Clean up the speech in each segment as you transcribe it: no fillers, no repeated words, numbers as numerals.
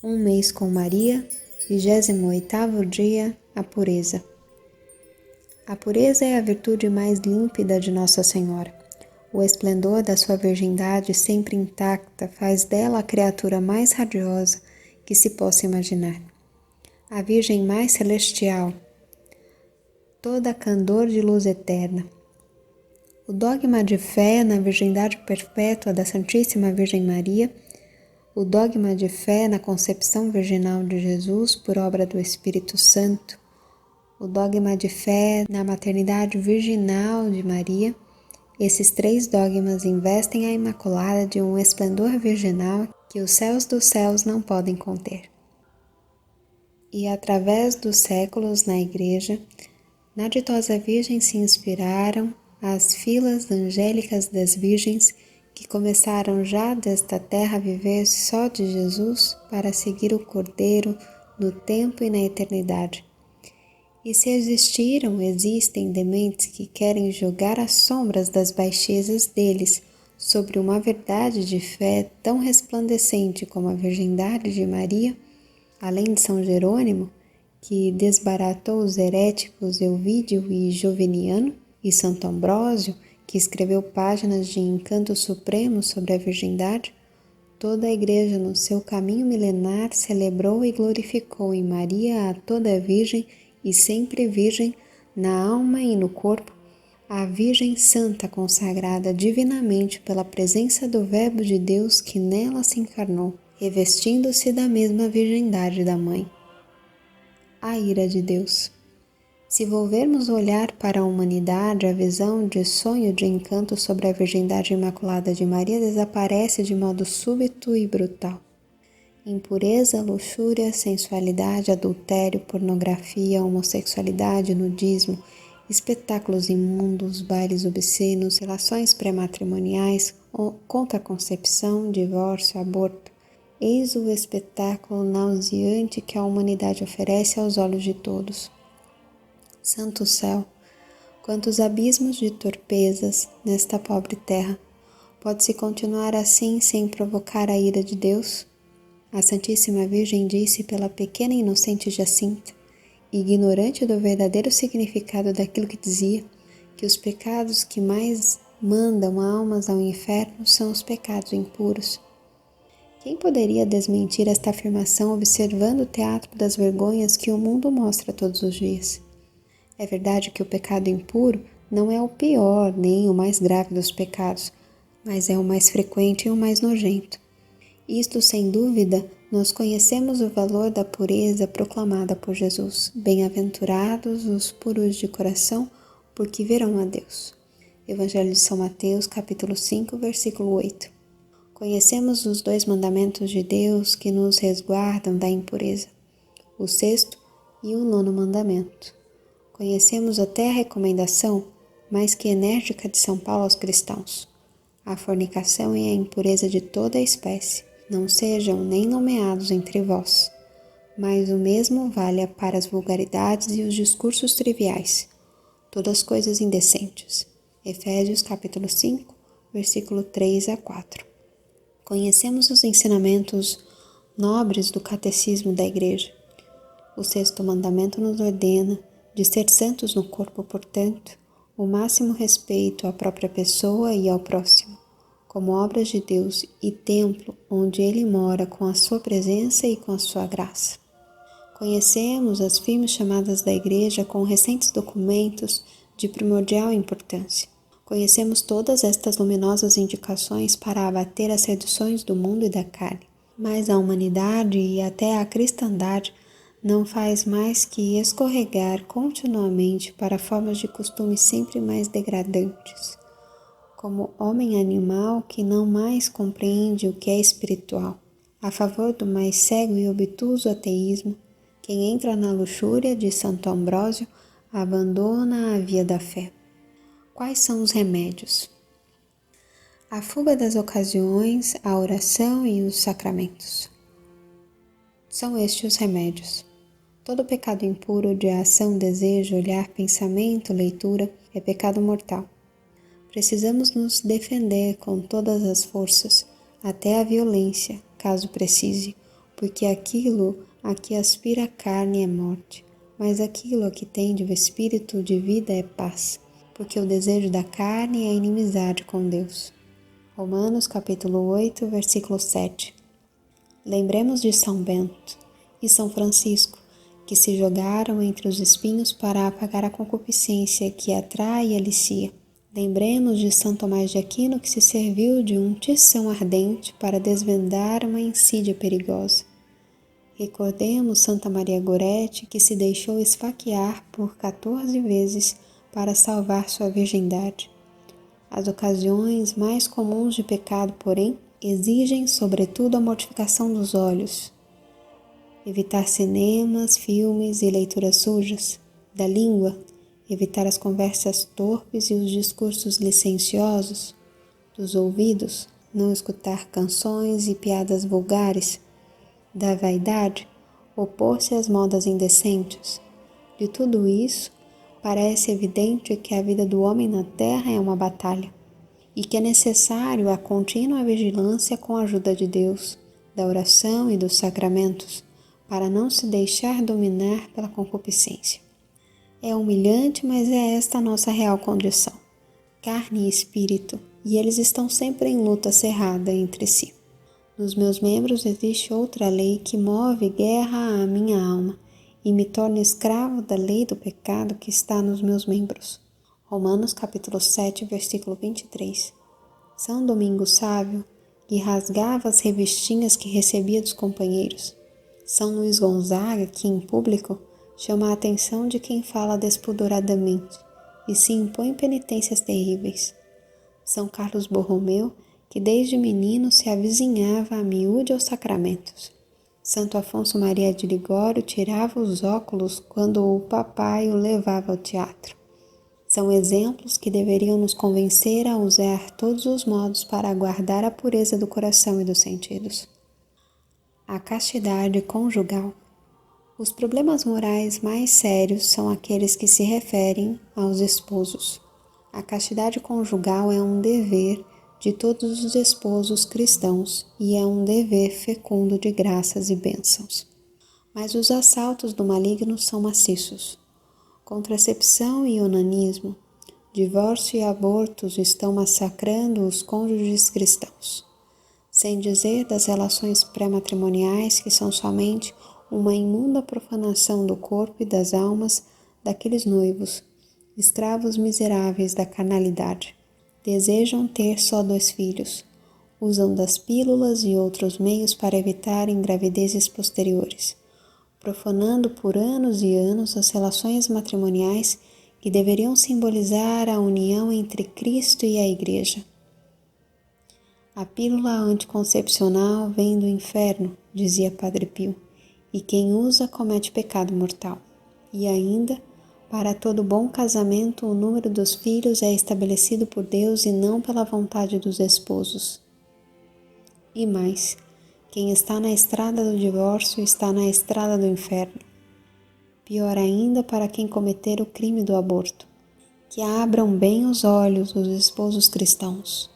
Um mês com Maria, 28º dia, a pureza. A pureza é a virtude mais límpida de Nossa Senhora. O esplendor da sua virgindade sempre intacta faz dela a criatura mais radiosa que se possa imaginar. A Virgem mais celestial, toda candor de luz eterna. O dogma de fé na virgindade perpétua da Santíssima Virgem Maria, o dogma de fé na concepção virginal de Jesus por obra do Espírito Santo, o dogma de fé na maternidade virginal de Maria, esses três dogmas investem a Imaculada de um esplendor virginal que os céus dos céus não podem conter. E através dos séculos na Igreja, na ditosa Virgem se inspiraram as filas angélicas das virgens que começaram já desta terra a viver só de Jesus para seguir o Cordeiro no tempo e na eternidade. E se existem dementes que querem jogar as sombras das baixezas deles sobre uma verdade de fé tão resplandecente como a virgindade de Maria, além de São Jerônimo, que desbaratou os heréticos Elvídio e Joviniano, e Santo Ambrósio, que escreveu páginas de encanto supremo sobre a virgindade, toda a Igreja no seu caminho milenar celebrou e glorificou em Maria a toda Virgem e sempre Virgem, na alma e no corpo, a Virgem Santa consagrada divinamente pela presença do Verbo de Deus que nela se encarnou, revestindo-se da mesma virgindade da Mãe. A ira de Deus. Se volvermos o olhar para a humanidade, a visão de sonho de encanto sobre a virgindade imaculada de Maria desaparece de modo súbito e brutal. Impureza, luxúria, sensualidade, adultério, pornografia, homossexualidade, nudismo, espetáculos imundos, bailes obscenos, relações pré-matrimoniais, contraconcepção, divórcio, aborto. Eis o espetáculo nauseante que a humanidade oferece aos olhos de todos. Santo céu, quantos abismos de torpezas nesta pobre terra! Pode-se continuar assim sem provocar a ira de Deus? A Santíssima Virgem disse pela pequena e inocente Jacinta, ignorante do verdadeiro significado daquilo que dizia, que os pecados que mais mandam almas ao inferno são os pecados impuros. Quem poderia desmentir esta afirmação observando o teatro das vergonhas que o mundo mostra todos os dias? É verdade que o pecado impuro não é o pior nem o mais grave dos pecados, mas é o mais frequente e o mais nojento. Isto, sem dúvida, nós conhecemos o valor da pureza proclamada por Jesus. Bem-aventurados os puros de coração, porque verão a Deus. Evangelho de São Mateus, capítulo 5, versículo 8. Conhecemos os 2 mandamentos de Deus que nos resguardam da impureza, o 6º e o 9º mandamento. Conhecemos até a recomendação, mais que enérgica, de São Paulo aos cristãos. A fornicação e a impureza de toda a espécie não sejam nem nomeados entre vós, mas o mesmo valha para as vulgaridades e os discursos triviais, todas coisas indecentes. Efésios capítulo 5, versículo 3 a 4. Conhecemos os ensinamentos nobres do catecismo da Igreja. O 6º mandamento nos ordena de ser santos no corpo, portanto, o máximo respeito à própria pessoa e ao próximo, como obras de Deus e templo onde Ele mora com a sua presença e com a sua graça. Conhecemos as firmes chamadas da Igreja com recentes documentos de primordial importância. Conhecemos todas estas luminosas indicações para abater as seduções do mundo e da carne, mas a humanidade e até a cristandade não faz mais que escorregar continuamente para formas de costumes sempre mais degradantes, como homem animal que não mais compreende o que é espiritual. A favor do mais cego e obtuso ateísmo, quem entra na luxúria de Santo Ambrósio abandona a via da fé. Quais são os remédios? A fuga das ocasiões, a oração e os sacramentos. São estes os remédios. Todo pecado impuro de ação, desejo, olhar, pensamento, leitura é pecado mortal. Precisamos nos defender com todas as forças, até a violência, caso precise, porque aquilo a que aspira a carne é morte, mas aquilo a que tende o espírito de vida é paz, porque o desejo da carne é inimizade com Deus. Romanos capítulo 8, versículo 7. Lembremos de São Bento e São Francisco, que se jogaram entre os espinhos para apagar a concupiscência que atrai e alicia. Lembremos de São Tomás de Aquino, que se serviu de um tição ardente para desvendar uma insídia perigosa. Recordemos Santa Maria Gorete, que se deixou esfaquear por 14 vezes para salvar sua virgindade. As ocasiões mais comuns de pecado, porém, exigem sobretudo a mortificação dos olhos. Evitar cinemas, filmes e leituras sujas. Da língua, evitar as conversas torpes e os discursos licenciosos. Dos ouvidos, não escutar canções e piadas vulgares. Da vaidade, opor-se às modas indecentes. De tudo isso, parece evidente que a vida do homem na terra é uma batalha e que é necessário a contínua vigilância com a ajuda de Deus, da oração e dos sacramentos, para não se deixar dominar pela concupiscência. É humilhante, mas é esta a nossa real condição, carne e espírito, e eles estão sempre em luta cerrada entre si. Nos meus membros existe outra lei que move guerra à minha alma e me torna escravo da lei do pecado que está nos meus membros. Romanos capítulo 7, versículo 23. São Domingos Sávio, que rasgava as revistinhas que recebia dos companheiros. São Luís Gonzaga, que em público chama a atenção de quem fala despoderadamente e se impõe penitências terríveis. São Carlos Borromeu, que desde menino se avizinhava a miúde aos sacramentos. Santo Afonso Maria de Ligório tirava os óculos quando o papai o levava ao teatro. São exemplos que deveriam nos convencer a usar todos os modos para guardar a pureza do coração e dos sentidos. A castidade conjugal. Os problemas morais mais sérios são aqueles que se referem aos esposos. A castidade conjugal é um dever de todos os esposos cristãos e é um dever fecundo de graças e bênçãos. Mas os assaltos do maligno são maciços. Contracepção e onanismo, divórcio e abortos estão massacrando os cônjuges cristãos. Sem dizer das relações pré-matrimoniais, que são somente uma imunda profanação do corpo e das almas daqueles noivos, escravos miseráveis da carnalidade. Desejam ter só 2 filhos, usam das pílulas e outros meios para evitar gravidezes posteriores, profanando por anos e anos as relações matrimoniais que deveriam simbolizar a união entre Cristo e a Igreja. A pílula anticoncepcional vem do inferno, dizia Padre Pio, e quem usa comete pecado mortal. E ainda, para todo bom casamento, o número dos filhos é estabelecido por Deus e não pela vontade dos esposos. E mais, quem está na estrada do divórcio está na estrada do inferno. Pior ainda para quem cometer o crime do aborto. Que abram bem os olhos os esposos cristãos.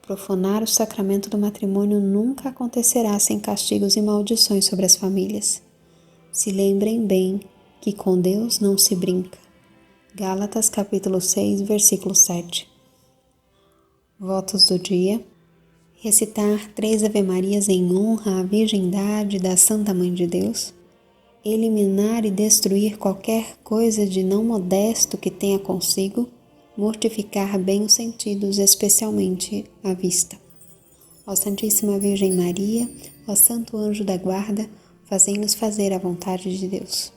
Profanar o sacramento do matrimônio nunca acontecerá sem castigos e maldições sobre as famílias. Se lembrem bem que com Deus não se brinca. Gálatas capítulo 6, versículo 7. Votos do dia. Recitar 3 Ave-Marias em honra à virgindade da Santa Mãe de Deus. Eliminar e destruir qualquer coisa de não modesto que tenha consigo. Mortificar bem os sentidos, especialmente a vista. Ó Santíssima Virgem Maria, ó Santo Anjo da Guarda, fazei-nos fazer a vontade de Deus.